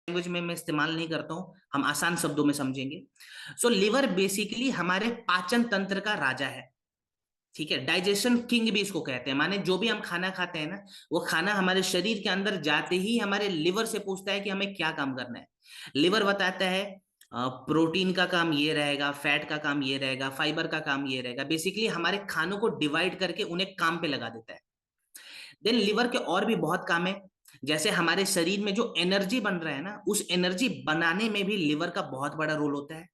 Language में मैं इस्तेमाल नहीं करता हूं, हम आसान शब्दों में समझेंगे। सो लिवर बेसिकली हमारे पाचन तंत्र का राजा है। ठीक है, डाइजेशन किंग भी इसको कहते हैं। माने जो भी हम खाना खाते हैं ना, वो खाना हमारे शरीर के अंदर जाते ही हमारे लिवर से पूछता है कि हमें क्या काम करना है। लिवर बताता है प्रोटीन का काम ये रहेगा, फैट का काम ये रहेगा, फाइबर का काम ये रहेगा। बेसिकली हमारे खानों को डिवाइड करके उन्हें काम पे लगा देता है। देन लिवर के और भी बहुत काम है। जैसे हमारे शरीर में जो एनर्जी बन रहा है ना, उस एनर्जी बनाने में भी लिवर का बहुत बड़ा रोल होता है।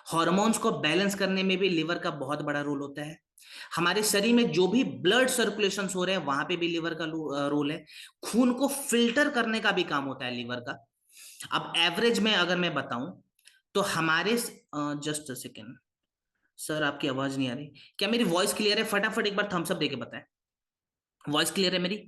हॉर्मोन्स को बैलेंस करने में भी लिवर का बहुत बड़ा रोल होता है। हमारे शरीर में जो भी ब्लड सर्कुलेशन हो रहे हैं वहां पे भी लिवर का रोल है। खून को फिल्टर करने का भी काम होता है लिवर का। अब एवरेज में अगर मैं बताऊं तो हमारे, जस्ट अ सेकेंड सर, आपकी आवाज नहीं आ रही क्या? मेरी वॉइस क्लियर है? फटाफट एक बार थम्स अप देके बताएं। वॉइस क्लियर है मेरी?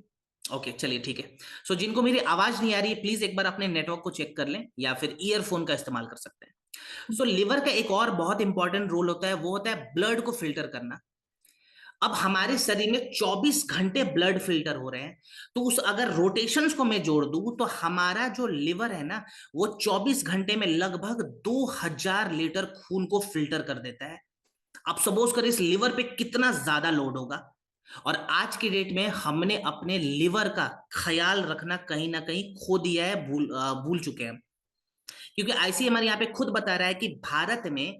ओके, चलिए ठीक है। सो जिनको मेरी आवाज नहीं आ रही है, प्लीज एक बार अपने नेटवर्क को चेक कर लें या फिर ईयरफोन का इस्तेमाल कर सकते हैं। सो लिवर का एक और बहुत इंपॉर्टेंट रोल होता है, वो होता है ब्लड को फिल्टर करना। अब हमारे शरीर में 24 घंटे ब्लड फिल्टर हो रहे हैं, तो उस अगर रोटेशंस को मैं जोड़ दूं तो हमारा जो लिवर है ना, वो 24 घंटे में लगभग 2000 लीटर खून को फिल्टर कर देता है। आप सपोज करें इस लिवर पे कितना ज्यादा लोड होगा। और आज की डेट में हमने अपने लिवर का ख्याल रखना कहीं ना कहीं खो दिया है, भूल चुके हैं। क्योंकि आईसीएमआर यहाँ पे खुद बता रहा है कि भारत में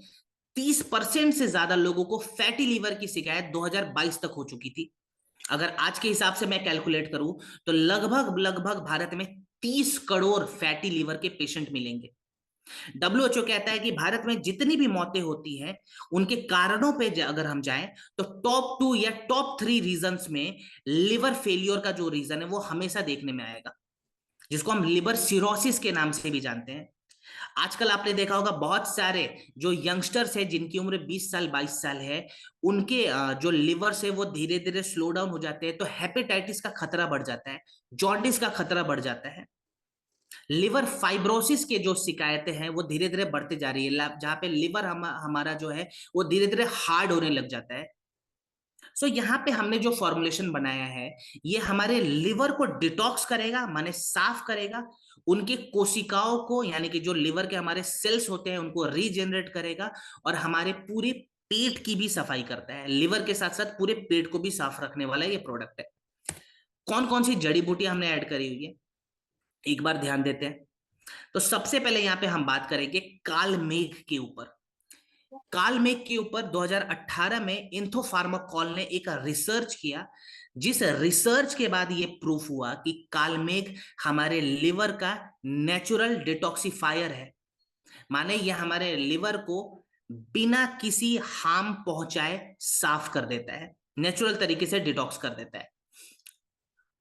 30% से ज्यादा लोगों को फैटी लीवर की शिकायत 2022 तक हो चुकी थी। अगर आज के हिसाब से मैं कैलकुलेट करूं तो लगभग लगभग भारत में 30 करोड़ फैटी लीवर के पेशेंट मिलेंगे। डब्ल्यूएचओ कहता है कि भारत में जितनी भी मौतें होती हैं, उनके कारणों पे अगर हम जाएं तो टॉप 2 या टॉप 3 रीजंस में लिवर फेलियर का जो रीजन है वो हमेशा देखने में आएगा, जिसको हम लिवर सिरोसिस के नाम से भी जानते हैं। आजकल आपने देखा होगा बहुत सारे जो यंगस्टर्स हैं जिनकी उम्र 20 साल 22 साल है, उनके जो लिवर से वो धीरे धीरे स्लो डाउन हो जाते हैं, तो हेपेटाइटिस का खतरा बढ़ जाता है, जॉन्डिस का खतरा बढ़ जाता है। लिवर फाइब्रोसिस के जो शिकायतें हैं वो धीरे धीरे बढ़ते जा रही है, जहां पे लिवर हमारा जो है वो धीरे धीरे हार्ड होने लग जाता है। सो यहाँ पे हमने जो फॉर्मुलेशन बनाया है, ये हमारे लिवर को डिटॉक्स करेगा, माने साफ करेगा। उनके कोशिकाओं को, यानी कि जो लिवर के हमारे सेल्स होते हैं, उनको रीजनरेट करेगा। और हमारे पूरे पेट की भी सफाई करता है। लिवर के साथ साथ पूरे पेट को भी साफ रखने वाला ये प्रोडक्ट है। कौन कौन सी जड़ी बूटियां हमने ऐड करी हुई है, एक बार ध्यान देते हैं। तो सबसे पहले यहाँ पे हम बात करेंगे काल मेघ के ऊपर। काल मेघ के ऊपर 2018 में इंथोफार्माकॉल ने एक रिसर्च किया, जिस रिसर्च के बाद ये प्रूफ हुआ कि काल मेघ हमारे लिवर का नेचुरल डिटॉक्सिफायर है। माने ये हमारे लिवर को बिना किसी हार्म पहुंचाए साफ कर देता है, नेचुरल तरीके से डिटॉक्स कर देता है।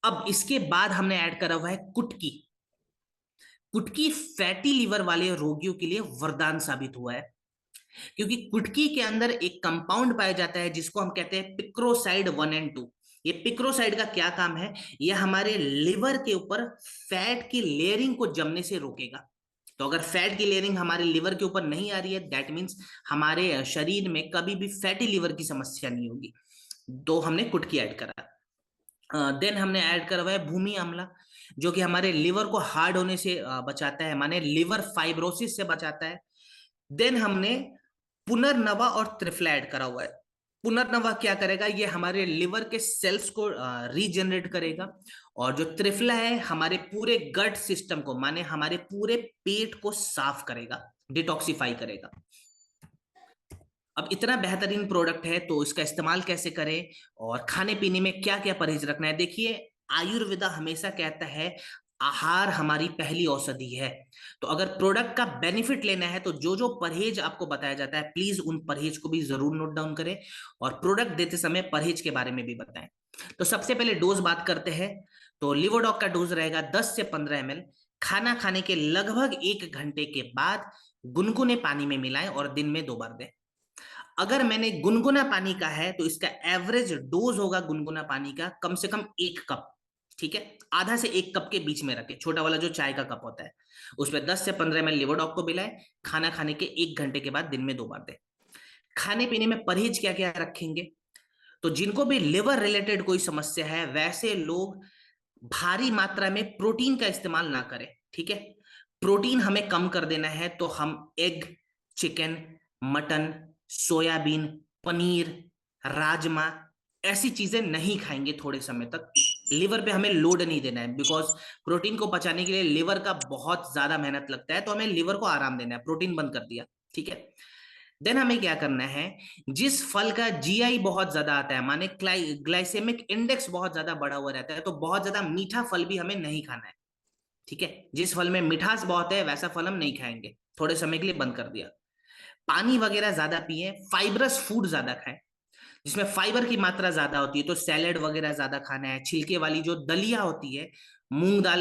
अब इसके बाद हमने ऐड करा हुआ है कुटकी। कुटकी फैटी लिवर वाले रोगियों के लिए वरदान साबित हुआ है, क्योंकि कुटकी के अंदर एक कंपाउंड पाया जाता है जिसको हम कहते हैं पिक्रोसाइड 1 और 2। ये पिक्रोसाइड का क्या काम है? ये हमारे लिवर के ऊपर फैट की लेयरिंग को जमने से रोकेगा। तो अगर फैट की लेयरिंग हमारे लिवर के ऊपर नहीं आ रही है, दैट मीन्स हमारे शरीर में कभी भी फैटी लिवर की समस्या नहीं होगी। तो हमने कुटकी ऐड करा। देन हमने ऐड करा हुआ है भूमि आंवला, जो कि हमारे लिवर को हार्ड होने से बचाता है, माने लिवर फाइब्रोसिस से बचाता है। देन हमने पुनर्नवा और त्रिफला ऐड करा हुआ है। पुनर्नवा क्या करेगा? ये हमारे लिवर के सेल्स को रीजनरेट करेगा। और जो त्रिफला है हमारे पूरे गट सिस्टम को, माने हमारे पूरे पेट को साफ करेगा, डिटॉक्सिफाई करेगा। अब इतना बेहतरीन प्रोडक्ट है तो इसका इस्तेमाल कैसे करें और खाने पीने में क्या क्या परहेज रखना है? देखिए, आयुर्वेदा हमेशा कहता है आहार हमारी पहली औषधि है। तो अगर प्रोडक्ट का बेनिफिट लेना है तो जो जो परहेज आपको बताया जाता है, प्लीज उन परहेज को भी जरूर नोट डाउन करें और प्रोडक्ट देते समय परहेज के बारे में भी बताएं। तो सबसे पहले डोज बात करते हैं। तो लिवोडॉक का डोज रहेगा 10 से 15 ml। खाना खाने के लगभग 1 घंटे के बाद गुनगुने पानी में मिलाएं और दिन में 2 बार दें। अगर मैंने गुनगुना पानी का है तो इसका एवरेज डोज होगा गुनगुना पानी का कम से कम 1 कप। ठीक है, आधा से 1 कप के बीच में रखे, छोटा वाला जो चाय का कप होता है उसमें 10 से 15 ml लिवोडॉक को मिलाए। खाना खाने के 1 घंटे के बाद दिन में 2 बार दे। खाने पीने में परहेज क्या क्या रखेंगे? तो जिनको भी लिवर रिलेटेड कोई समस्या है, वैसे लोग भारी मात्रा में प्रोटीन का इस्तेमाल ना करें। ठीक है, प्रोटीन हमें कम कर देना है तो हम egg, chicken, mutton, soybean, paneer, rajma ऐसी चीजें नहीं खाएंगे थोड़े समय तक। लिवर पे हमें लोड नहीं देना है, बिकॉज प्रोटीन को पचाने के लिए लिवर का बहुत ज्यादा मेहनत लगता है, तो हमें लिवर को आराम देना है, प्रोटीन बंद कर दिया, ठीक है। देन हमें क्या करना है, जिस फल का जीआई बहुत ज्यादा आता है, माने ग्लाइसेमिक इंडेक्स बहुत ज्यादा बढ़ा हुआ रहता है, तो बहुत ज्यादा मीठा फल भी हमें नहीं खाना है, ठीक है। जिस फल में मिठास बहुत है वैसा फल हम नहीं खाएंगे, थोड़े समय के लिए बंद कर दिया। पानी वगैरह ज्यादा पिए, फाइबरस फूड ज्यादा खाएं जिसमें फाइबर की मात्रा ज्यादा होती है, तो सैलेड वगैरह ज्यादा खाना है। छिलके वाली जो दलिया होती है, मूंग दाल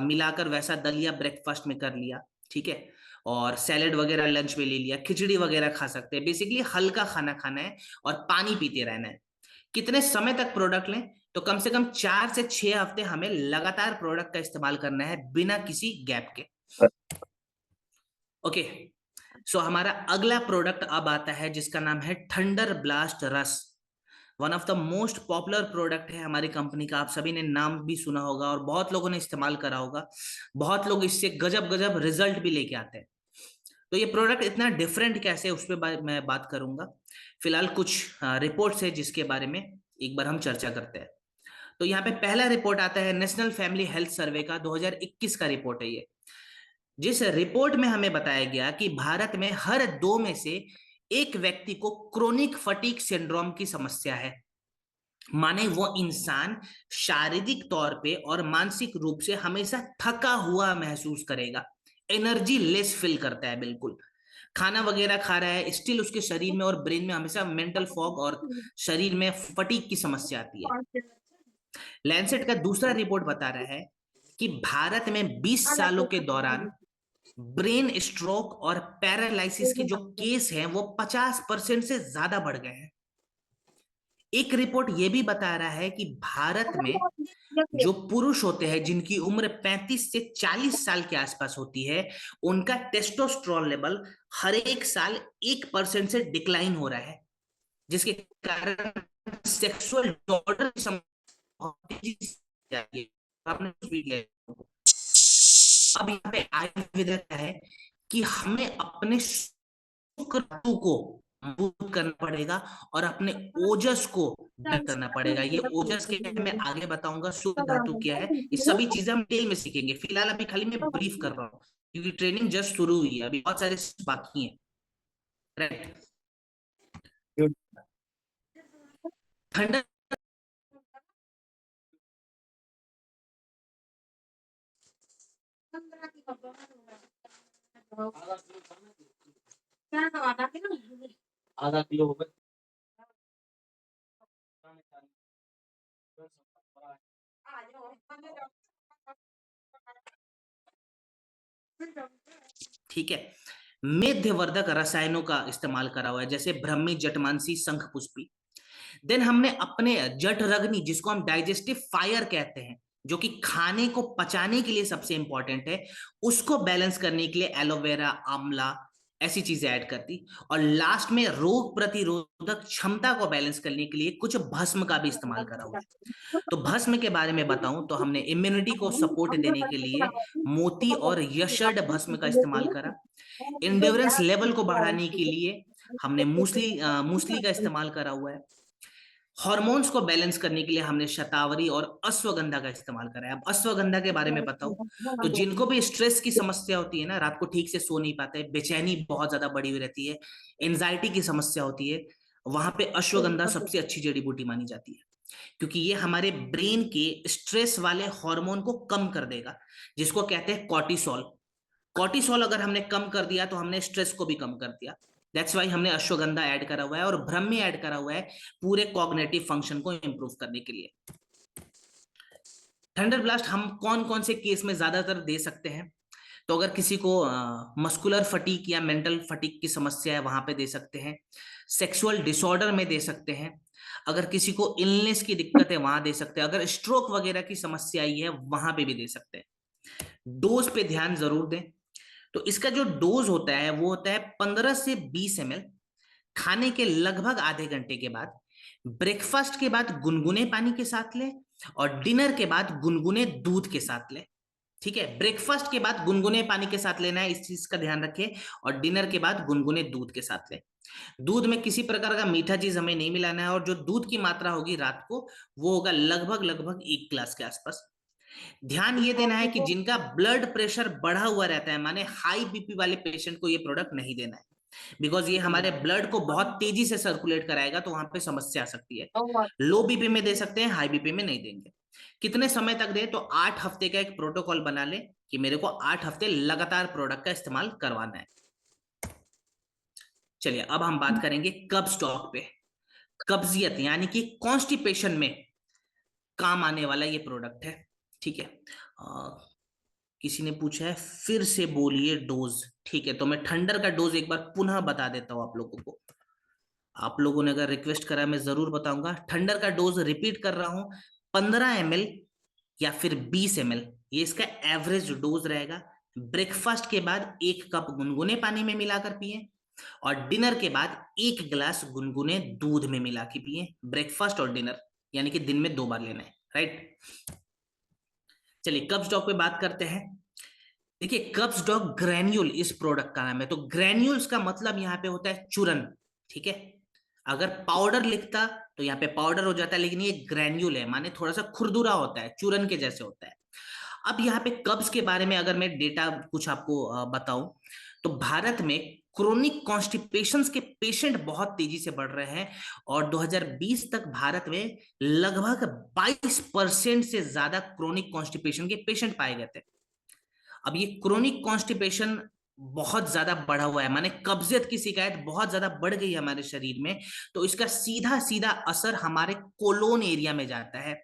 मिलाकर वैसा दलिया ब्रेकफास्ट में कर लिया, ठीक है। और सैलेड वगैरह लंच में ले लिया, खिचड़ी वगैरह खा सकते हैं। बेसिकली हल्का खाना खाना है और पानी पीते रहना है। कितने समय तक प्रोडक्ट लें, तो कम से कम 4 से 6 हफ्ते हमें लगातार प्रोडक्ट का इस्तेमाल करना है बिना किसी गैप के। ओके, सो हमारा अगला प्रोडक्ट अब आता है जिसका नाम है थंडर ब्लास्ट रस। One of the most popular product है हमारी कंपनी का, आप सभी ने नाम भी सुना होगा और बहुत लोगों ने इस्तेमाल करा होगा। बहुत लोग इससे गजब गजब रिजल्ट भी लेके आते हैं। तो ये प्रोडक्ट इतना डिफरेंट कैसे है उस पर मैं बात करूंगा। फिलहाल कुछ रिपोर्ट्स है जिसके बारे में एक बार हम चर्चा करते हैं। तो यहाँ पे पहला रिपोर्ट आता है नेशनल फैमिली हेल्थ सर्वे का, 2021 का रिपोर्ट है ये। जिस रिपोर्ट में हमें बताया गया कि भारत में हर 2 में से एक व्यक्ति को क्रोनिक फटीग सिंड्रोम की समस्या है। माने वो इंसान शारीरिक तौर पे और मानसिक रूप से हमेशा थका हुआ महसूस करेगा, एनर्जी लेस फील करता है, बिल्कुल खाना वगैरह खा रहा है स्टिल उसके शरीर में और ब्रेन में हमेशा मेंटल फॉग और शरीर में फटीग की समस्या आती है। लैंसेट का दूसरा रिपोर्ट बता रहा है कि भारत में 20 सालों के दौरान ब्रेन स्ट्रोक और पैरालिसिस के जो केस हैं वो 50% से ज्यादा बढ़ गए हैं। एक रिपोर्ट ये भी बता रहा है कि भारत में जो पुरुष होते हैं जिनकी उम्र 35 से 40 साल के आसपास होती है, उनका टेस्टोस्टेरोन लेवल हर एक साल 1% से डिक्लाइन हो रहा है, जिसके कारण सेक्सुअल डिसऑर्डर आपने कुछ भी किया। अब यहाँ पे आयुर्वेद क्या है कि हमें अपने शुक्र धातु को मजबूत करना पड़ेगा और अपने ओजस को बेहतर करना पड़ेगा। ये ओजस के मैं आगे बताऊंगा, शुक्र धातु क्या है, ये सभी चीजें हम डिटेल में सीखेंगे। फिलहाल अभी खाली मैं ब्रीफ कर रहा हूँ क्योंकि ट्रेनिंग जस्ट शुरू हुई है, अभी बहुत सारे बाकी हैं, राइट। ठंडा आधा किलो हो गया। ठीक है, मेध्यवर्धक रसायनों का इस्तेमाल करा हुआ है, जैसे ब्रह्मी, जटमांसी, शंखपुष्पी। देन हमने अपने जठरग्नि, जिसको हम डाइजेस्टिव फायर कहते हैं, जो कि खाने को पचाने के लिए सबसे इंपॉर्टेंट है, उसको बैलेंस करने के लिए एलोवेरा, आंवला ऐसी चीजें ऐड करती। और लास्ट में रोग प्रतिरोधक क्षमता को बैलेंस करने के लिए कुछ भस्म का भी इस्तेमाल करा हुआ है। तो भस्म के बारे में बताऊं तो हमने इम्यूनिटी को सपोर्ट देने के लिए मोती और यशड भस्म का इस्तेमाल करा। इंड्योरेंस लेवल को बढ़ाने के लिए हमने मूसली मूसली का इस्तेमाल करा हुआ है। हार्मोन्स को बैलेंस करने के लिए हमने शतावरी और अश्वगंधा का इस्तेमाल करा है। अब अश्वगंधा के बारे में बताऊं तो जिनको भी स्ट्रेस की समस्या होती है ना, रात को ठीक से सो नहीं पाते, बेचैनी बहुत ज्यादा बढ़ी हुई रहती है, एंजाइटी की समस्या होती है, वहां पे अश्वगंधा सबसे अच्छी जड़ी बूटी मानी जाती है, क्योंकि ये हमारे ब्रेन के स्ट्रेस वाले हार्मोन को कम कर देगा, जिसको कहते हैं कॉर्टिसोल। कॉर्टिसोल अगर हमने कम कर दिया तो हमने स्ट्रेस को भी कम कर दिया। दैट्स वाई हमने अश्वगंधा ऐड करा हुआ है और ब्रह्मी ऐड करा हुआ है पूरे कॉग्निटिव फंक्शन को इंप्रूव करने के लिए। थंडर ब्लास्ट हम कौन कौन से केस में ज्यादातर दे सकते हैं, तो अगर किसी को मस्कुलर फटीक या मेंटल फटीक की समस्या है वहां पे दे सकते हैं, सेक्सुअल डिसऑर्डर में दे सकते हैं, अगर किसी को इलनेस की दिक्कत है वहां दे सकते हैं, अगर स्ट्रोक वगैरह की समस्या आई है वहां पे भी दे सकते हैं। डोज पे ध्यान जरूर दें। तो इसका जो डोज होता है वो होता है 15 से 20 ml, खाने के लगभग आधे घंटे के बाद, ब्रेकफास्ट के बाद गुनगुने पानी के साथ लें और डिनर के बाद गुनगुने दूध के साथ लें। ठीक है, ब्रेकफास्ट के बाद गुनगुने पानी के साथ लेना है, इस चीज का ध्यान रखें। और डिनर के बाद गुनगुने दूध के साथ लें। दूध में किसी प्रकार का मीठा चीज हमें नहीं मिलाना है, और जो दूध की मात्रा होगी रात को वो होगा लगभग लगभग 1 गिलास के आसपास। ध्यान ये देना है कि जिनका ब्लड प्रेशर बढ़ा हुआ रहता है, माने हाई बीपी वाले पेशेंट को ये प्रोडक्ट नहीं देना है, बिकॉज ये हमारे ब्लड को बहुत तेजी से सर्कुलेट कराएगा, तो वहां पे समस्या आ सकती है। लो बीपी में दे सकते हैं, हाई बीपी में नहीं देंगे। कितने समय तक दे, तो 8 हफ्ते का एक प्रोटोकॉल बना ले कि मेरे को 8 हफ्ते लगातार प्रोडक्ट का इस्तेमाल करवाना है। चलिए अब हम बात करेंगे कब्ज टॉक पे। कब्जियत यानी कि कॉन्स्टिपेशन में काम आने वाला ये प्रोडक्ट है। ठीक है, किसी ने पूछा है फिर से बोलिए डोज। ठीक है, तो मैं ठंडर का डोज एक बार पुनः बता देता हूं आप लोगों को। आप लोगों ने अगर रिक्वेस्ट करा मैं जरूर बताऊंगा। ठंडर का डोज रिपीट कर रहा हूं, 15 ml या फिर 20 ml, ये इसका एवरेज डोज रहेगा। ब्रेकफास्ट के बाद 1 कप गुनगुने पानी में मिलाकर पिए, और डिनर के बाद 1 गिलास गुनगुने दूध में मिला के पिए। ब्रेकफास्ट और डिनर यानी कि दिन में 2 बार लेना है, राइट। चलिए कब्ज डॉग पे बात करते हैं। देखिए कब्ज डॉग ग्रैन्यूल इस प्रोडक्ट का नाम है, तो ग्रैन्यूल्स का मतलब यहाँ पे होता है चूरन। ठीक है, अगर पाउडर लिखता तो यहाँ पे पाउडर हो जाता है, लेकिन ये ग्रैन्यूल है, माने थोड़ा सा खुरदुरा होता है, चूरन के जैसे होता है। अब यहाँ पे कब्ज के बारे में अगर मैं डेटा कुछ आपको बताऊं, तो भारत में क्रोनिक कॉन्स्टिपेशंस के पेशेंट बहुत तेजी से बढ़ रहे हैं, और 2020 तक भारत में लगभग 22% से ज्यादा क्रोनिक कॉन्स्टिपेशन के पेशेंट पाए गए थे। अब ये क्रोनिक कॉन्स्टिपेशन बहुत ज्यादा बढ़ा हुआ है, माने कब्जियत की शिकायत बहुत ज्यादा बढ़ गई है हमारे शरीर में, तो इसका सीधा सीधा असर हमारे कोलोन एरिया में जाता है।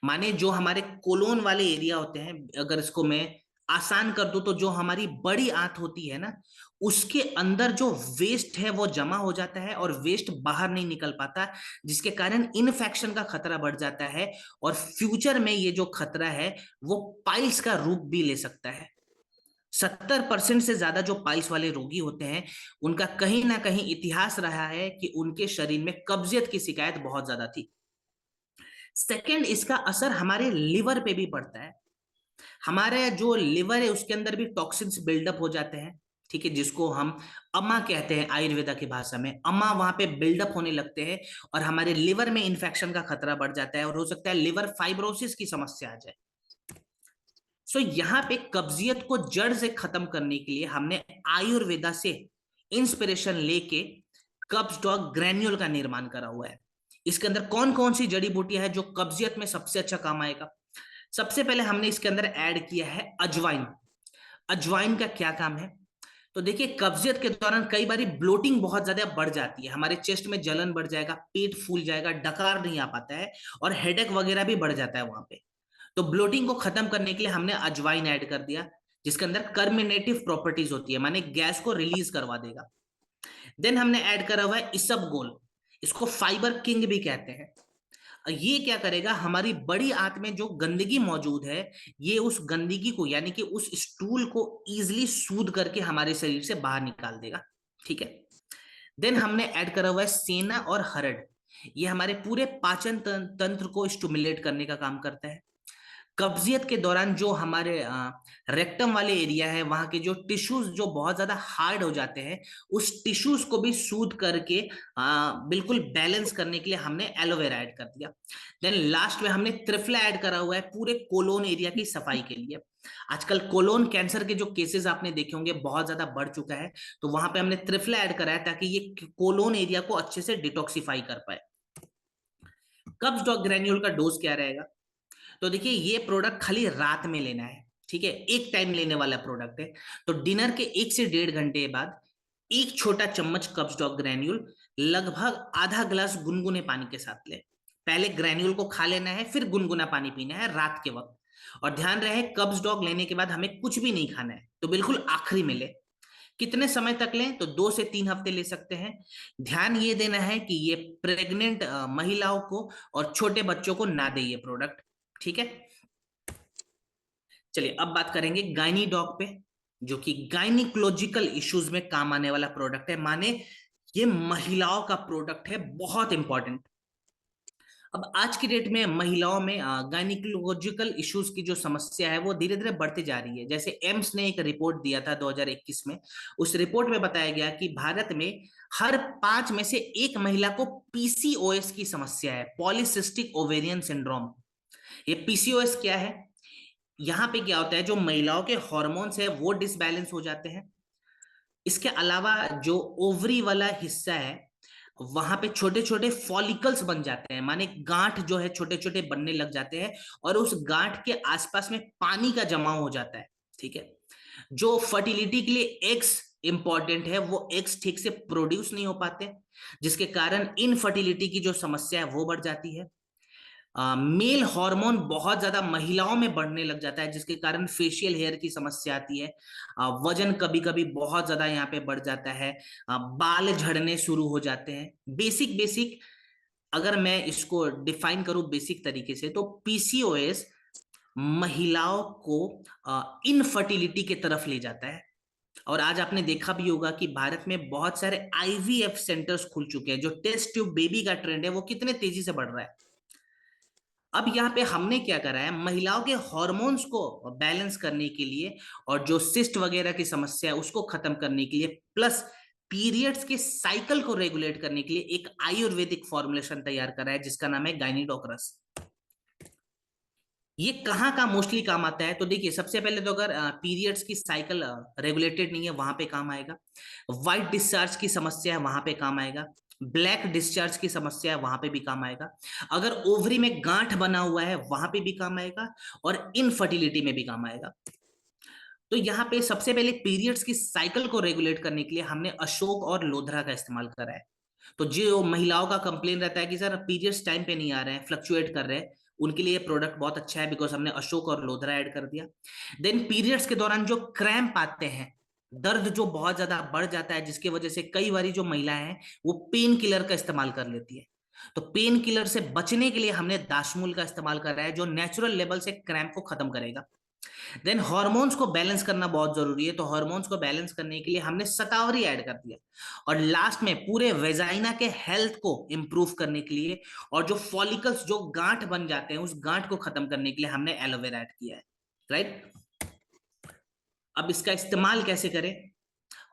माने जो हमारे कोलोन वाले एरिया होते हैं, अगर इसको मैं आसान कर दूं, तो जो हमारी बड़ी आंत होती है ना, उसके अंदर जो वेस्ट है वो जमा हो जाता है, और वेस्ट बाहर नहीं निकल पाता, जिसके कारण इन्फेक्शन का खतरा बढ़ जाता है। और फ्यूचर में ये जो खतरा है वो पाइल्स का रूप भी ले सकता है। 70% से ज्यादा जो पाइल्स वाले रोगी होते हैं, उनका कहीं ना कहीं इतिहास रहा है कि उनके शरीर में कब्जियत की शिकायत बहुत ज्यादा थी। सेकंड, इसका असर हमारे लिवर पे भी पड़ता है। हमारे जो लिवर है उसके अंदर भी टॉक्सिन्स बिल्डअप हो जाते हैं। ठीक है, जिसको हम अम्मा कहते हैं आयुर्वेदा की भाषा में, अम्मा वहां पे बिल्डअप होने लगते हैं, और हमारे लिवर में इंफेक्शन का खतरा बढ़ जाता है, और हो सकता है लिवर फाइब्रोसिस की समस्या आ जाए। सो यहाँ पे कब्जियत को जड़ से खत्म करने के लिए हमने आयुर्वेदा से इंस्पिरेशन लेके कब्ज डॉग ग्रैन्यूल का निर्माण करा हुआ है। इसके अंदर कौन कौन सी जड़ी बूटियां हैं जो कब्जियत में सबसे अच्छा काम आएगा? सबसे पहले हमने इसके अंदर ऐड किया है अजवाइन। अजवाइन का क्या काम है? तो देखिए कब्जियत के दौरान कई बार ब्लोटिंग बहुत ज्यादा बढ़ जाती है, हमारे चेस्ट में जलन बढ़ जाएगा, पेट फूल जाएगा, डकार नहीं आ पाता है, और हेडेक वगैरह भी बढ़ जाता है वहां पे। तो ब्लोटिंग को खत्म करने के लिए हमने अजवाइन ऐड कर दिया, जिसके अंदर कर्मिनेटिव प्रॉपर्टीज होती है, माने गैस को रिलीज करवा देगा। देन हमने ऐड करा हुआ है इसबगोल, इसको फाइबर किंग भी कहते हैं। ये क्या करेगा, हमारी बड़ी आंत में जो गंदगी मौजूद है, ये उस गंदगी को यानी कि उस स्टूल को इजिली सूद करके हमारे शरीर से बाहर निकाल देगा। ठीक है, देन हमने ऐड करा हुआ है सेना और हरड़, ये हमारे पूरे पाचन तंत्र को स्टिमुलेट करने का काम करता है। कब्जियत के दौरान जो हमारे रेक्टम वाले एरिया है, वहां के जो टिश्यूज जो बहुत ज्यादा हार्ड हो जाते हैं, उस टिश्यूज को भी सूद करके बिल्कुल बैलेंस करने के लिए हमने एलोवेरा ऐड कर दिया। देन लास्ट में हमने त्रिफला ऐड करा हुआ है पूरे कोलोन एरिया की सफाई के लिए। आजकल कोलोन कैंसर के जो केसेस आपने देखे होंगे बहुत ज्यादा बढ़ चुका है, तो वहां पे हमने त्रिफला ऐड करा है ताकि ये कोलोन एरिया को अच्छे से डिटॉक्सिफाई कर पाए। कब्ज डॉग ग्रेन्यूल का डोज क्या रहेगा? तो देखिए ये प्रोडक्ट खाली रात में लेना है। ठीक है, एक टाइम लेने वाला प्रोडक्ट है। तो डिनर के 1 से 1.5 घंटे बाद 1 छोटा चम्मच कब्ज डॉग ग्रैन्यूल लगभग आधा गिलास गुनगुने पानी के साथ ले। पहले ग्रैन्यूल को खा लेना है, फिर गुनगुना पानी पीना है रात के वक्त। और ध्यान रहे कब्ज डॉग लेने के बाद हमें कुछ भी नहीं खाना है, तो बिल्कुल आखिरी में ले। कितने समय तक लें? तो 2 से 3 हफ्ते ले सकते हैं। ध्यान ये देना है कि ये प्रेग्नेंट महिलाओं को और छोटे बच्चों को ना दे ये प्रोडक्ट। ठीक है, चलिए अब बात करेंगे गायनी डॉग पे, जो कि गायनिकोलॉजिकल इश्यूज में काम आने वाला प्रोडक्ट है, माने ये महिलाओं का प्रोडक्ट है, बहुत इंपॉर्टेंट। अब आज की डेट में महिलाओं में गायनिकोलॉजिकल इश्यूज की जो समस्या है वो धीरे धीरे बढ़ती जा रही है। जैसे एम्स ने एक रिपोर्ट दिया था 2021 में, उस रिपोर्ट में बताया गया कि भारत में हर 5 में से एक महिला को पीसीओएस की समस्या है, पॉलीसिस्टिक ओवेरियन सिंड्रोम। ये पीसीओएस क्या है? यहाँ पे क्या होता है, जो महिलाओं के हॉर्मोन्स है वो डिसबैलेंस हो जाते हैं। इसके अलावा जो ओवरी वाला हिस्सा है वहां पे छोटे छोटे फॉलिकल्स बन जाते हैं, माने गांठ जो है छोटे छोटे बनने लग जाते हैं, और उस गांठ के आसपास में पानी का जमाव हो जाता है। ठीक है, जो फर्टिलिटी के लिए एग्स इंपॉर्टेंट है वो एग्स ठीक से प्रोड्यूस नहीं हो पाते, जिसके कारण इनफर्टिलिटी की जो समस्या है वो बढ़ जाती है। मेल हार्मोन बहुत ज्यादा महिलाओं में बढ़ने लग जाता है, जिसके कारण फेशियल हेयर की समस्या आती है। वजन कभी कभी बहुत ज्यादा यहाँ पे बढ़ जाता है। बाल झड़ने शुरू हो जाते हैं। बेसिक बेसिक अगर मैं इसको डिफाइन करूं बेसिक तरीके से, तो पीसीओएस महिलाओं को इनफर्टिलिटी के तरफ ले जाता है। और आज आपने देखा भी होगा कि भारत में बहुत सारे आईवीएफ सेंटर्स खुल चुके हैं। जो टेस्ट ट्यूब बेबी का ट्रेंड है वो कितने तेजी से बढ़ रहा है। अब यहाँ पे हमने क्या करा है, महिलाओं के हॉर्मोन्स को बैलेंस करने के लिए और जो सिस्ट वगैरह की समस्या है उसको खत्म करने के लिए, प्लस पीरियड्स के साइकिल को रेगुलेट करने के लिए एक आयुर्वेदिक फॉर्मुलेशन तैयार करा है जिसका नाम है गाइनिडोकरस। ये कहाँ का मोस्टली काम आता है, तो देखिए सबसे पहले तो अगर पीरियड्स की साइकिल रेगुलेटेड नहीं है वहां पे काम आएगा। व्हाइट डिस्चार्ज की समस्या है वहां पे काम आएगा। ब्लैक डिस्चार्ज की समस्या है वहां पे भी काम आएगा। अगर ओवरी में गांठ बना हुआ है वहां पे भी काम आएगा, और इनफर्टिलिटी में भी काम आएगा। तो यहाँ पे सबसे पहले पीरियड्स की साइकिल को रेगुलेट करने के लिए हमने अशोक और लोधरा का इस्तेमाल करा है। तो जो महिलाओं का कंप्लेन रहता है कि सर पीरियड्स टाइम पे नहीं आ रहे हैं, फ्लक्चुएट कर रहे हैं, उनके लिए प्रोडक्ट बहुत अच्छा है, बिकॉज हमने अशोक और लोधरा ऐड कर दिया। देन पीरियड्स के दौरान जो क्रैम्प आते हैं, दर्द जो बहुत ज्यादा बढ़ जाता है, जिसकी वजह से कई बारी जो महिलाएं हैं वो पेन किलर का इस्तेमाल कर लेती है। तो पेन किलर से बचने के लिए हमने दाशमूल का इस्तेमाल करा है, जो नेचुरल लेवल से क्रैम्प को खत्म करेगा। देन हॉर्मोन्स को बैलेंस करना बहुत जरूरी है, तो हॉर्मोन्स को बैलेंस करने के लिए हमने शतावरी ऐड कर दिया। और लास्ट में पूरे वेजाइना के हेल्थ को इंप्रूव करने के लिए और जो फॉलिकल्स जो गांठ बन जाते हैं उस गांठ को खत्म करने के लिए हमने एलोवेरा ऐड किया है। राइट, अब इसका इस्तेमाल कैसे करें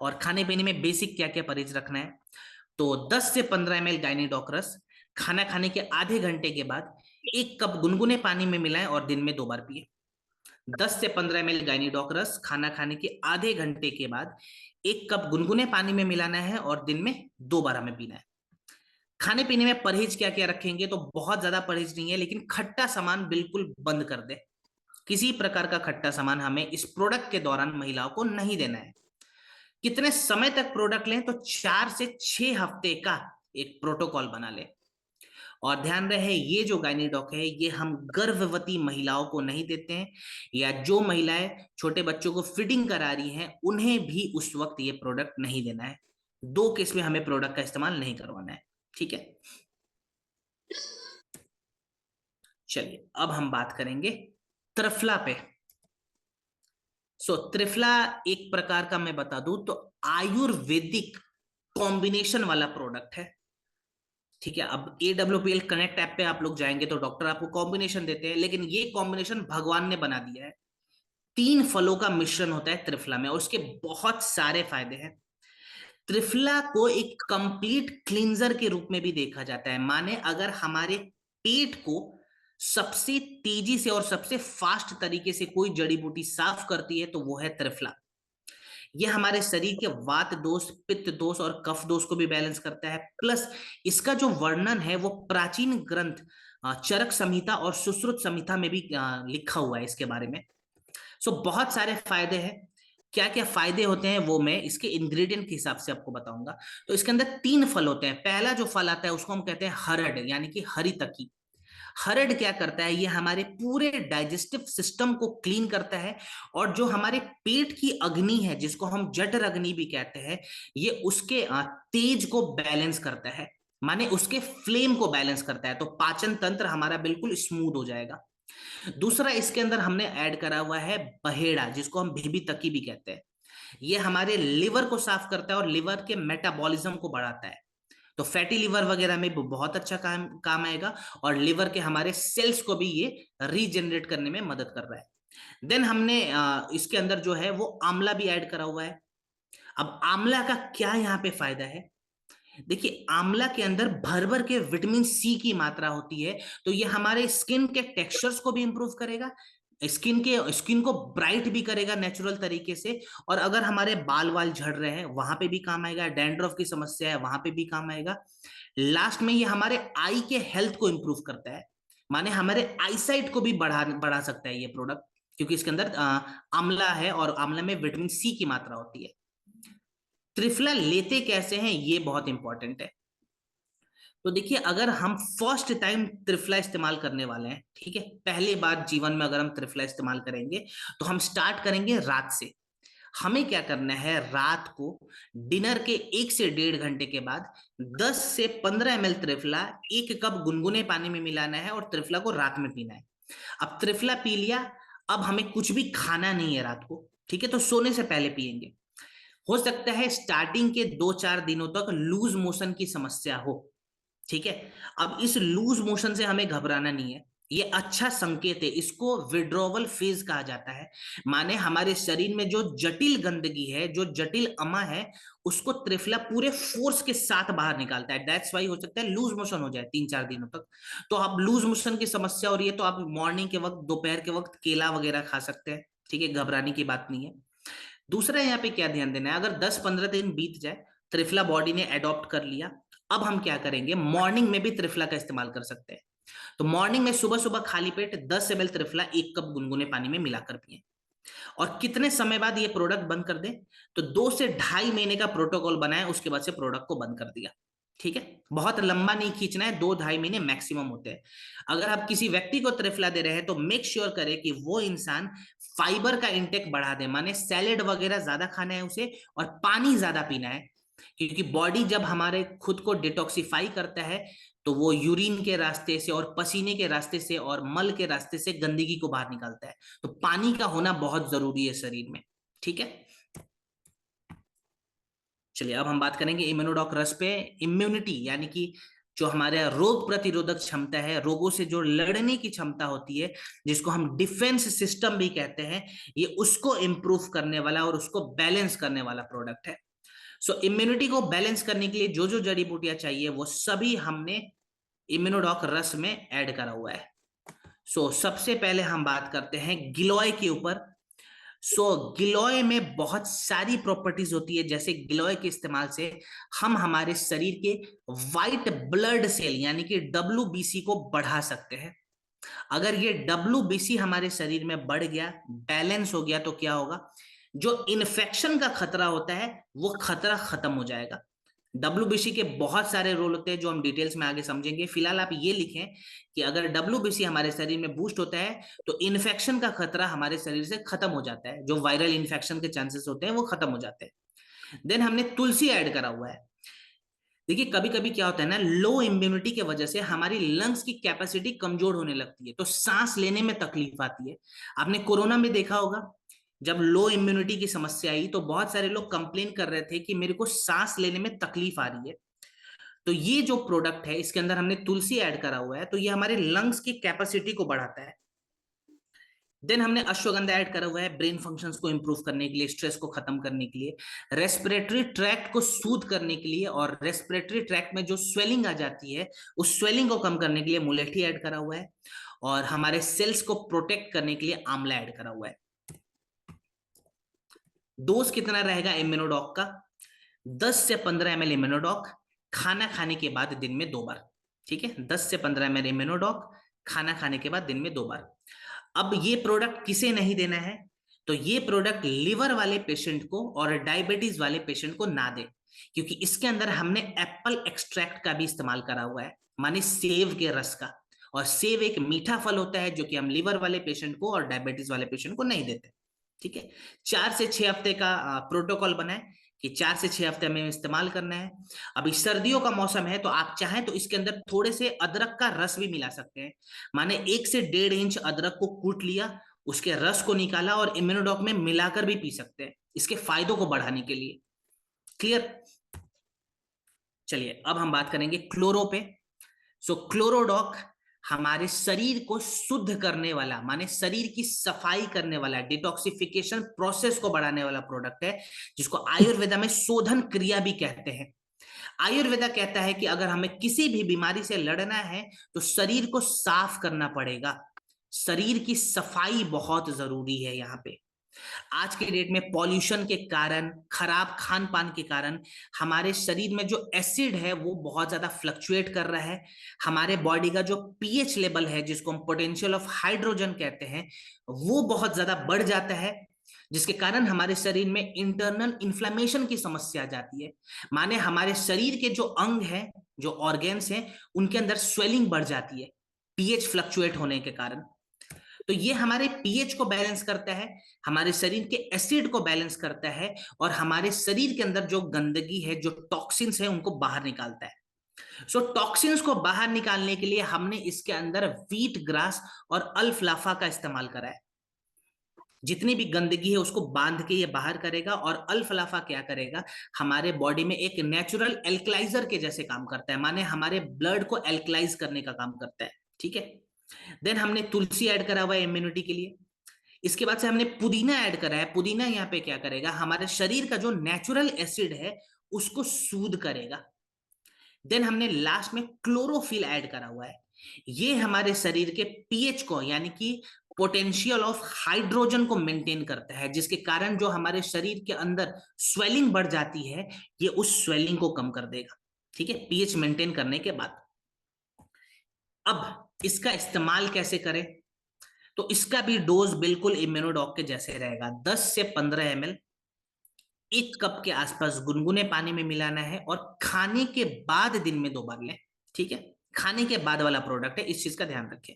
और खाने पीने में बेसिक क्या क्या परहेज रखना है, तो 10 से 15 ml गाइनिडोकरस खाना खाने के आधे घंटे के बाद 1 कप गुनगुने पानी में मिलाएं और दिन में 2 बार पिए। 10 से 15 ml गाइनिडोकरस खाना खाने के आधे घंटे के बाद 1 कप गुनगुने पानी में मिलाना है और दिन में 2 बार हमें पीना है। खाने पीने में परहेज क्या क्या रखेंगे, तो बहुत ज्यादा परहेज नहीं है, लेकिन खट्टा सामान बिल्कुल बंद कर दे। किसी प्रकार का खट्टा सामान हमें इस प्रोडक्ट के दौरान महिलाओं को नहीं देना है। कितने समय तक प्रोडक्ट लें, तो 4 से 6 हफ्ते का एक प्रोटोकॉल बना ले। और ध्यान रहे ये जो गाइनिडॉक है ये हम गर्भवती महिलाओं को नहीं देते हैं, या जो महिलाएं छोटे बच्चों को फीडिंग करा रही हैं उन्हें भी उस वक्त ये प्रोडक्ट नहीं देना है। 2 केस में हमें प्रोडक्ट का इस्तेमाल नहीं करवाना है। ठीक है, चलिए अब हम बात करेंगे त्रिफला पे। त्रिफला एक प्रकार का मैं बता दूं तो आयुर्वेदिक कॉम्बिनेशन वाला प्रोडक्ट है। ठीक है, अब AWPL कनेक्ट ऐप पे आप लोग जाएंगे तो डॉक्टर आपको कॉम्बिनेशन देते हैं, लेकिन ये कॉम्बिनेशन भगवान ने बना दिया है। 3 फलों का मिश्रण होता है त्रिफला में और उसके बहुत सारे फायदे हैं। त्रिफला को एक कंप्लीट क्लींजर के रूप में भी देखा जाता है, माने अगर हमारे पेट को सबसे तेजी से और सबसे फास्ट तरीके से कोई जड़ी बूटी साफ करती है तो वो है त्रिफला। ये हमारे शरीर के वात दोष, पित्त दोष और कफ दोष को भी बैलेंस करता है। प्लस इसका जो वर्णन है वो प्राचीन ग्रंथ चरक संहिता और सुश्रुत संहिता में भी लिखा हुआ है इसके बारे में। बहुत सारे फायदे हैं। क्या क्या फायदे होते हैं वो मैं इसके इंग्रेडिएंट के हिसाब से आपको बताऊंगा। तो इसके अंदर 3 फल होते हैं। पहला जो फल आता है उसको हम कहते हैं हरड़, यानी कि हरी तकी। हरड़ क्या करता है, ये हमारे पूरे डाइजेस्टिव सिस्टम को क्लीन करता है, और जो हमारे पेट की अग्नि है जिसको हम जठर अग्नि भी कहते हैं, ये उसके तेज को बैलेंस करता है, माने उसके फ्लेम को बैलेंस करता है। तो पाचन तंत्र हमारा बिल्कुल स्मूथ हो जाएगा। दूसरा इसके अंदर हमने ऐड करा हुआ है बहेड़ा, जिसको हम भिभी तकी भी कहते हैं। ये हमारे लिवर को साफ करता है और लिवर के मेटाबॉलिज्म को बढ़ाता है। तो फैटी लिवर वगैरह में बहुत अच्छा काम काम आएगा, और लिवर के हमारे सेल्स को भी ये रीजनरेट करने में मदद कर रहा है। देन हमने इसके अंदर जो है वो आंवला भी ऐड करा हुआ है। अब आंवला का क्या यहाँ पे फायदा है? देखिए, आंवला के अंदर भर भर के विटामिन सी की मात्रा होती है, तो ये हमारे स्किन के टेक्सचर्स को भी इंप्रूव करेगा, स्किन को ब्राइट भी करेगा नेचुरल तरीके से। और अगर हमारे बाल वाल झड़ रहे हैं वहां पे भी काम आएगा, डैंड्रफ की समस्या है वहां पे भी काम आएगा। लास्ट में ये हमारे आई के हेल्थ को इंप्रूव करता है, माने हमारे आईसाइट को भी बढ़ा सकता है ये प्रोडक्ट, क्योंकि इसके अंदर आंवला है और आंवला में विटामिन सी की मात्रा होती है। त्रिफला लेते कैसे हैं ये बहुत इंपॉर्टेंट है। तो देखिए, अगर हम फर्स्ट टाइम त्रिफला इस्तेमाल करने वाले हैं, ठीक है, पहली बार जीवन में अगर हम त्रिफला इस्तेमाल करेंगे, तो हम स्टार्ट करेंगे रात से। हमें क्या करना है, रात को डिनर के 1 से 1.5 घंटे के बाद 10 से 15 ml त्रिफला 1 कप गुनगुने पानी में मिलाना है, और त्रिफला को रात में पीना है। अब त्रिफला पी लिया, अब हमें कुछ भी खाना नहीं है रात को, ठीक है, तो सोने से पहले पिएंगे। हो सकता है स्टार्टिंग के 2-4 दिनों तक लूज मोशन की समस्या हो, ठीक है। अब इस लूज मोशन से हमें घबराना नहीं है, ये अच्छा संकेत है, इसको विड्रॉवल फेज कहा जाता है। माने हमारे शरीर में जो जटिल गंदगी है, जो जटिल अमा है, उसको त्रिफला पूरे फोर्स के साथ बाहर निकालता है। दैट्स वाई हो सकता है लूज मोशन हो जाए 3-4 दिनों तक। तो अब लूज मोशन की समस्या हो रही है, तो आप मॉर्निंग के वक्त, दोपहर के वक्त केला वगैरह खा सकते हैं, ठीक है, घबराने की बात नहीं है। दूसरा यहाँ पे क्या ध्यान देना है, अगर 10-15 दिन बीत जाए, त्रिफला बॉडी ने अडॉप्ट कर लिया, अब हम क्या करेंगे, मॉर्निंग में भी त्रिफला का इस्तेमाल कर सकते हैं। तो मॉर्निंग में सुबह सुबह खाली पेट 10 ml त्रिफला 1 कप गुनगुने पानी में मिलाकर पिए। और कितने समय बाद ये प्रोडक्ट बंद कर दें, तो 2 से ढाई महीने का प्रोटोकॉल बनाए, उसके बाद से प्रोडक्ट को बंद कर दिया, ठीक है। बहुत लंबा नहीं खींचना है, 2-2.5 महीने मैक्सिमम होते हैं। अगर आप किसी व्यक्ति को त्रिफला दे रहे हैं, तो मेक श्योर करें कि वो इंसान फाइबर का इंटेक बढ़ा दे, माने सैलेड वगैरह ज्यादा खाना है उसे, और पानी ज्यादा पीना है। क्योंकि बॉडी जब हमारे खुद को डिटॉक्सिफाई करता है, तो वो यूरिन के रास्ते से और पसीने के रास्ते से और मल के रास्ते से गंदगी को बाहर निकालता है। तो पानी का होना बहुत जरूरी है शरीर में, ठीक है। चलिए, अब हम बात करेंगे इम्यूनोडॉक रस पे। इम्यूनिटी यानी कि जो हमारे रोग प्रतिरोधक क्षमता है, रोगों से जो लड़ने की क्षमता होती है, जिसको हम डिफेंस सिस्टम भी कहते हैं, ये उसको इंप्रूव करने वाला और उसको बैलेंस करने वाला प्रोडक्ट है। सो इम्यूनिटी को बैलेंस करने के लिए जो जो जड़ी बूटियां चाहिए, वो सभी हमने इम्यूनोडॉक रस में ऐड करा हुआ है। सबसे पहले हम बात करते हैं गिलोय के ऊपर। गिलोय में बहुत सारी प्रॉपर्टीज होती है, जैसे गिलोय के इस्तेमाल से हम हमारे शरीर के व्हाइट ब्लड सेल यानी कि WBC को बढ़ा सकते हैं। अगर ये WBC हमारे शरीर में बढ़ गया, बैलेंस हो गया, तो क्या होगा, जो इन्फेक्शन का खतरा होता है वो खतरा खत्म हो जाएगा। WBC के बहुत सारे रोल होते हैं जो हम डिटेल्स में आगे समझेंगे। फिलहाल आप ये लिखें कि अगर WBC हमारे शरीर में बूस्ट होता है, तो इन्फेक्शन का खतरा हमारे शरीर से खत्म हो जाता है, जो वायरल इन्फेक्शन के चांसेस होते हैं वो खत्म हो जाते हैं। देन हमने तुलसी ऐड करा हुआ है। देखिए, कभी कभी क्या होता है ना, लो इम्यूनिटी की वजह से हमारी लंग्स की कैपेसिटी कमजोर होने लगती है, तो सांस लेने में तकलीफ आती है। आपने कोरोना में देखा होगा, जब लो इम्यूनिटी की समस्या आई, तो बहुत सारे लोग कंप्लेन कर रहे थे कि मेरे को सांस लेने में तकलीफ आ रही है। तो ये जो प्रोडक्ट है, इसके अंदर हमने तुलसी ऐड करा हुआ है, तो ये हमारे लंग्स की कैपेसिटी को बढ़ाता है। देन हमने अश्वगंधा ऐड करा हुआ है, ब्रेन फंक्शंस को इंप्रूव करने के लिए, स्ट्रेस को खत्म करने के लिए, रेस्पिरेटरी ट्रैक्ट को सूद करने के लिए, और रेस्पिरेटरी ट्रैक्ट में जो स्वेलिंग आ जाती है, उस स्वेलिंग को कम करने के लिए मुलेठी ऐड करा हुआ है, और हमारे सेल्स को प्रोटेक्ट करने के लिए आंवला ऐड करा हुआ है। डोज कितना रहेगा इम्यूनोडॉक का, 10 से 15 ml इम्यूनोडॉक खाना खाने के बाद दिन में 2 बार, ठीक है। 10 से 15 ml इम्यूनोडॉक खाना खाने के बाद दिन में 2 बार। अब ये प्रोडक्ट किसे नहीं देना है, तो ये प्रोडक्ट लिवर वाले पेशेंट को और डायबिटीज वाले पेशेंट को ना दे, क्योंकि इसके अंदर हमने एप्पल एक्सट्रैक्ट का भी इस्तेमाल करा हुआ है, माने सेब के रस का। और सेब एक मीठा फल होता है, जो कि हम लिवर वाले पेशेंट को और डायबिटीज वाले पेशेंट को नहीं देते, ठीक है। 4 से 6 हफ्ते का प्रोटोकॉल बनाए कि 4 से 6 हफ्ते में इस्तेमाल करना है। अभी सर्दियों का मौसम है, तो आप चाहें तो इसके अंदर थोड़े से अदरक का रस भी मिला सकते हैं, माने 1 से 1.5 इंच अदरक को कूट लिया, उसके रस को निकाला और इम्यूनोडॉक में मिलाकर भी पी सकते हैं, इसके फायदों को बढ़ाने के लिए। क्लियर। चलिए अब हम बात करेंगे क्लोरो पे। सो क्लोरोडॉक हमारे शरीर को शुद्ध करने वाला, माने शरीर की सफाई करने वाला, डिटॉक्सिफिकेशन प्रोसेस को बढ़ाने वाला प्रोडक्ट है, जिसको आयुर्वेदा में शोधन क्रिया भी कहते हैं। आयुर्वेदा कहता है कि अगर हमें किसी भी बीमारी से लड़ना है तो शरीर को साफ करना पड़ेगा। शरीर की सफाई बहुत जरूरी है यहाँ पे। आज के डेट में पॉल्यूशन के कारण, खराब खान पान के कारण हमारे शरीर में जो एसिड है वो बहुत ज्यादा फ्लक्चुएट कर रहा है। हमारे बॉडी का जो पीएच लेवल है, जिसको हम पोटेंशियल ऑफ हाइड्रोजन कहते हैं, वो बहुत ज्यादा बढ़ जाता है, जिसके कारण हमारे शरीर में इंटरनल इन्फ्लेमेशन की समस्या आ जाती है। माने हमारे शरीर के जो अंग हैं, जो ऑर्गेन्स हैं, उनके अंदर स्वेलिंग बढ़ जाती है पीएच फ्लक्चुएट होने के कारण। तो ये हमारे पीएच को बैलेंस करता है, हमारे शरीर के एसिड को बैलेंस करता है, और हमारे शरीर के अंदर जो गंदगी है, जो टॉक्सिन्स है, उनको बाहर निकालता है। सो टॉक्सिन्स को बाहर निकालने के लिए हमने इसके अंदर व्हीट ग्रास और अल्फलाफा का इस्तेमाल करा है। जितनी भी गंदगी है उसको बांध के ये बाहर करेगा, और अल्फलाफा क्या करेगा, हमारे बॉडी में एक नेचुरल एल्कलाइजर के जैसे काम करता है, माने हमारे ब्लड को एल्कलाइज करने का काम करता है। ठीक है। देन हमने तुलसी ऐड करा हुआ है इम्यूनिटी के लिए। इसके बाद से हमने पुदीना ऐड करा है। पुदीना यहाँ पे क्या करेगा, हमारे शरीर का जो नेचुरल एसिड है उसको सूद करेगा। देन हमने लास्ट में क्लोरोफिल ऐड करा हुआ है। ये हमारे शरीर के पीएच को, यानी कि पोटेंशियल ऑफ हाइड्रोजन को मेंटेन करता है, जिसके कारण जो हमारे शरीर के अंदर स्वेलिंग बढ़ जाती है, ये उस स्वेलिंग को कम कर देगा। ठीक है, पीएच मेंटेन करने के बाद। अब इसका इस्तेमाल कैसे करें, तो इसका भी डोज बिल्कुल इम्यूनोडॉक के जैसे रहेगा। 10 से 15 ml 1 कप के आसपास गुनगुने पानी में मिलाना है, और खाने के बाद दिन में 2 बार लें। ठीक है, खाने के बाद वाला प्रोडक्ट है, इस चीज का ध्यान रखें।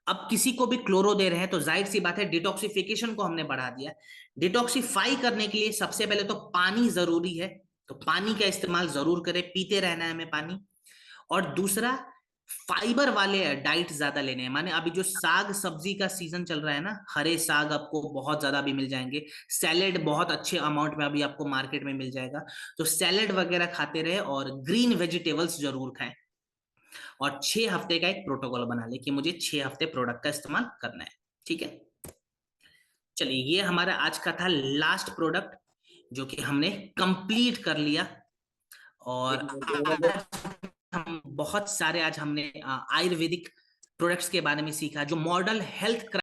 अब किसी को भी क्लोरो दे रहे हैं तो जाहिर सी बात है डिटॉक्सिफिकेशन को हमने बढ़ा दिया। डिटॉक्सिफाई करने के लिए सबसे पहले तो पानी जरूरी है, तो पानी का इस्तेमाल जरूर करें, पीते रहना है हमें पानी। और दूसरा, फाइबर वाले डाइट ज्यादा लेने हैं। माने अभी जो साग सब्जी का सीजन चल रहा है ना, हरे साग आपको बहुत ज्यादा अभी मिल जाएंगे, सैलेड बहुत अच्छे अमाउंट में अभी आपको मार्केट में मिल जाएगा, तो सैलेड वगैरह खाते रहे, और ग्रीन वेजिटेबल्स जरूर खाएं। और 6 हफ्ते का एक प्रोटोकॉल बना ले कि मुझे 6 हफ्ते प्रोडक्ट का इस्तेमाल करना है। ठीक है, चलिए ये हमारा आज का था लास्ट प्रोडक्ट, जो कि हमने कंप्लीट कर लिया। और हम बहुत सारे आज हमने आयुर्वेदिक प्रोडक्ट्स के बारे में सीखा, जो मॉडल हेल्थ